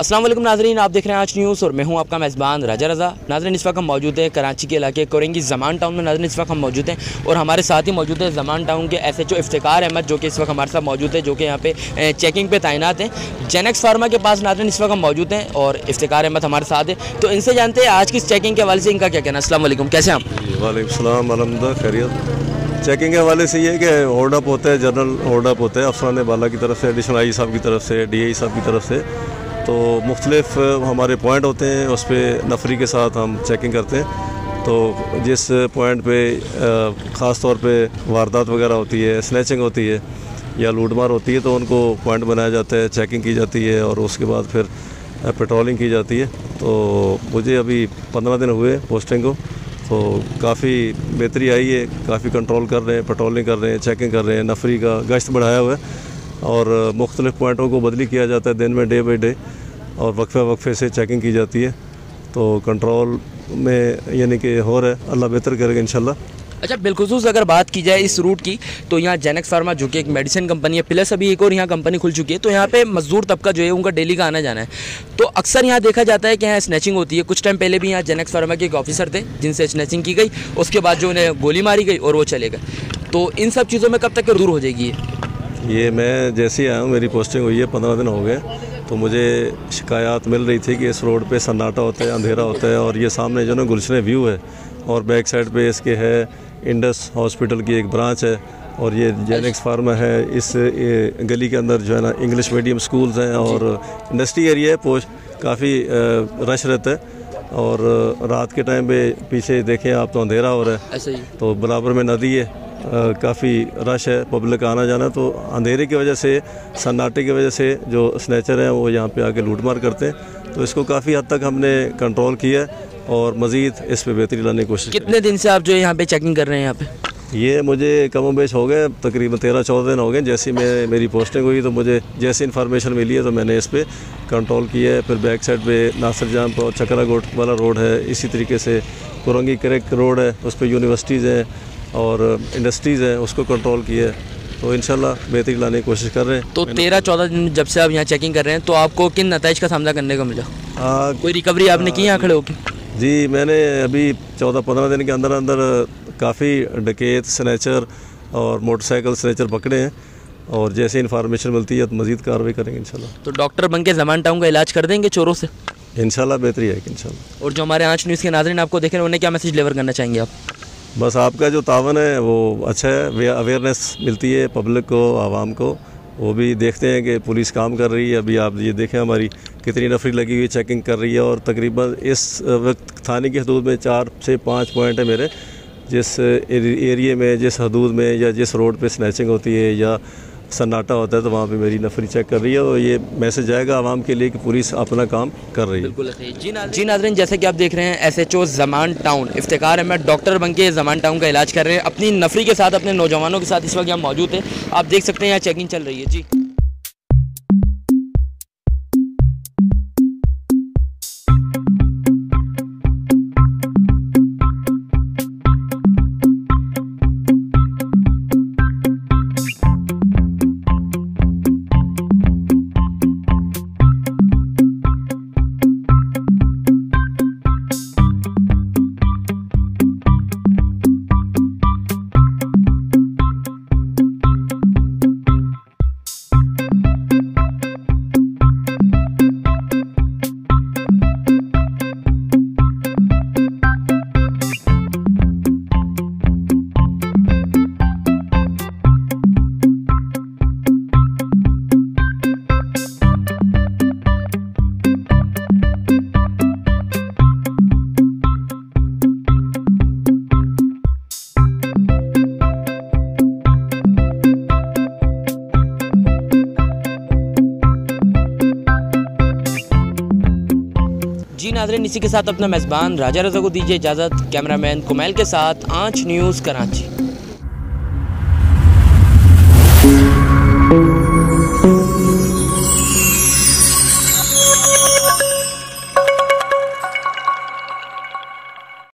अस्सलाम वालेकुम नाज़रीन, आप देख रहे हैं आज न्यूज़ और मैं हूं आपका मेज़बान राजा रज़ा। नाज़रीन, इस वक्त हम मौजूद हैं कराची के इलाके कोरंगी ज़मान टाउन में। नाज़रीन, इस वक्त हम मौजूद हैं और हमारे साथ ही मौजूद है ज़मान टाउन के SHO इफ्तिकार अहमद, जो कि इस वक्त हमारे साथ मौजूद है, जो कि यहाँ पे चेकिंग पे तैनात हैं। जेनेक्स फार्मा के पास नाज़रीन इस वक्त हम मौजूद हैं और इफ्तिकार अहमद हमारे साथ है, तो इनसे जानते हैं आज की चेकिंग के हवाले से इनका क्या कहना है। अस्सलाम वालेकुम, कैसे हैं आप? वालेकुम सलाम, अलहम्दुलिल्लाह खैरियत। चेकिंग के हवाले से ये कि होल्ड अप होता है, जनरल होल्ड अप होता है अफसरान बाला की तरफ से, एडिशनल आई साहब की तरफ से, DI साहब की तरफ से। तो मुख्तलिफ हमारे पॉइंट होते हैं, उस पर नफरी के साथ हम चेकिंग करते हैं। तो जिस पॉइंट पे ख़ास तौर पे वारदात वगैरह होती है, स्नैचिंग होती है या लूटमार होती है, तो उनको पॉइंट बनाया जाता है, चेकिंग की जाती है और उसके बाद फिर पेट्रोलिंग की जाती है। तो मुझे अभी 15 दिन हुए पोस्टिंग को, तो काफ़ी बेहतरी आई है, काफ़ी कंट्रोल कर रहे हैं, पेट्रोलिंग कर रहे हैं, चेकिंग कर रहे हैं, नफरी का गश्त बढ़ाया हुआ है और मुख्तलिफ़ पॉइंटों को बदली किया जाता है दिन में, डे बाई डे, और वक्फे से चेकिंग की जाती है। तो कंट्रोल में यानी कि हो रहा है, अल्लाह बेहतर करेगा इंशाल्लाह। अच्छा, बिलखुसूस अगर बात की जाए इस रूट की, तो यहाँ जेनेक्स फार्मा जो कि एक मेडिसिन कंपनी है, प्लस अभी एक और यहाँ कंपनी खुल चुकी है, तो यहाँ पे मजदूर तबका जो है उनका डेली का आना जाना है। तो अक्सर यहाँ देखा जाता है कि यहाँ स्नैचिंग होती है। कुछ टाइम पहले भी यहाँ जेनेक्स फार्मा के एक ऑफिसर थे जिनसे स्नैचिंग की गई, उसके बाद जो उन्हें गोली मारी गई और वो चले गए। तो इन सब चीज़ों में कब तक दूर हो जाएगी ये? मैं जैसे ही आया हूँ, मेरी पोस्टिंग हुई है, 15 दिन हो गए, तो मुझे शिकायत मिल रही थी कि इस रोड पे सन्नाटा होता है, अंधेरा होता है, और ये सामने जो ना गुलशन व्यू है और बैक साइड पे इसके है इंडस हॉस्पिटल की एक ब्रांच है और ये जेनेक्स फार्मा है। इस गली के अंदर जो है ना इंग्लिश मीडियम स्कूल्स हैं और इंडस्ट्री एरिया है, पोस्ट काफ़ी रश रहता है। और रात के टाइम पे पीछे देखें आप तो अंधेरा हो रहा है, ऐसे ही तो बराबर में नदी है, काफ़ी रश है, पब्लिक आना जाना। तो अंधेरे की वजह से, सन्नाटे की वजह से जो स्नैचर हैं वो यहाँ पे आके लूटमार करते हैं। तो इसको काफ़ी हद तक हमने कंट्रोल किया है और मज़ीद इस पर बेहतरी लाने की कोशिश। कितने दिन से आप जो यहाँ पे चेकिंग कर रहे हैं यहाँ पे? ये मुझे कम बेश हो गए, तकरीबन 13-14 दिन हो गए। जैसे मेरी पोस्टिंग हुई तो मुझे जैसे इन्फॉर्मेशन मिली है तो मैंने इस पर कंट्रोल किया है। फिर बैक साइड पे नासिर जाम और चकरा गोट वाला रोड है, इसी तरीके से कुरंगी करेक रोड है, उस पर यूनिवर्सिटीज़ हैं और इंडस्ट्रीज़ हैं, उसको कंट्रोल किया है। तो इंशाल्लाह बेहतरी लाने की कोशिश कर रहे हैं। तो 13-14 दिन जब से आप यहाँ चेकिंग कर रहे हैं, तो आपको किन नताइज का सामना करने को मिला? कोई रिकवरी आपने की यहाँ खड़े होकर? जी, मैंने अभी 14-15 दिन के अंदर अंदर काफ़ी डकैत, स्नैचर और मोटरसाइकिल स्नैचर पकड़े हैं और जैसे इन्फॉर्मेशन मिलती है तो मज़ीद कार्रवाई करेंगे इंशाल्लाह। तो डॉक्टर बन के ज़मान टाउन का इलाज कर देंगे चोरों से? इंशाल्लाह बेहतरी है इंशाल्लाह। और जो हमारे आज न्यूज़ के नाज़रीन आपको देख रहे हैं, उन्हें क्या मैसेज डिलीवर करना चाहेंगे आप? बस आपका जो तावन है वो अच्छा है, अवेयरनेस मिलती है पब्लिक को, आवाम को। वो भी देखते हैं कि पुलिस काम कर रही है। अभी आप ये देखें हमारी कितनी नफरी लगी हुई, चेकिंग कर रही है और तकरीबन इस वक्त थाने की हदूद में 4 से 5 पॉइंट है मेरे। जिस एरिया में, जिस हदूद में या जिस रोड पे स्नैचिंग होती है या सन्नाटा होता है, तो वहाँ पे मेरी नफरी चेक कर रही है और ये मैसेज जाएगा आवाम के लिए कि पुलिस अपना काम कर रही है। बिल्कुल जी नाज़रीन, जैसे कि आप देख रहे हैं SHO ज़मान टाउन इफ्तिकार अहमद डॉक्टर बन के ज़मान टाउन का इलाज कर रहे हैं अपनी नफरी के साथ, अपने नौजवानों के साथ। इस वक्त यहाँ मौजूद है, आप देख सकते हैं यहाँ चेकिंग चल रही है जी। जी नाज़रीन, इसी के साथ अपना मेज़बान राजा रज़ा को दीजिए इजाज़त। कैमरामैन कुमैल के साथ आंच न्यूज़ कराची।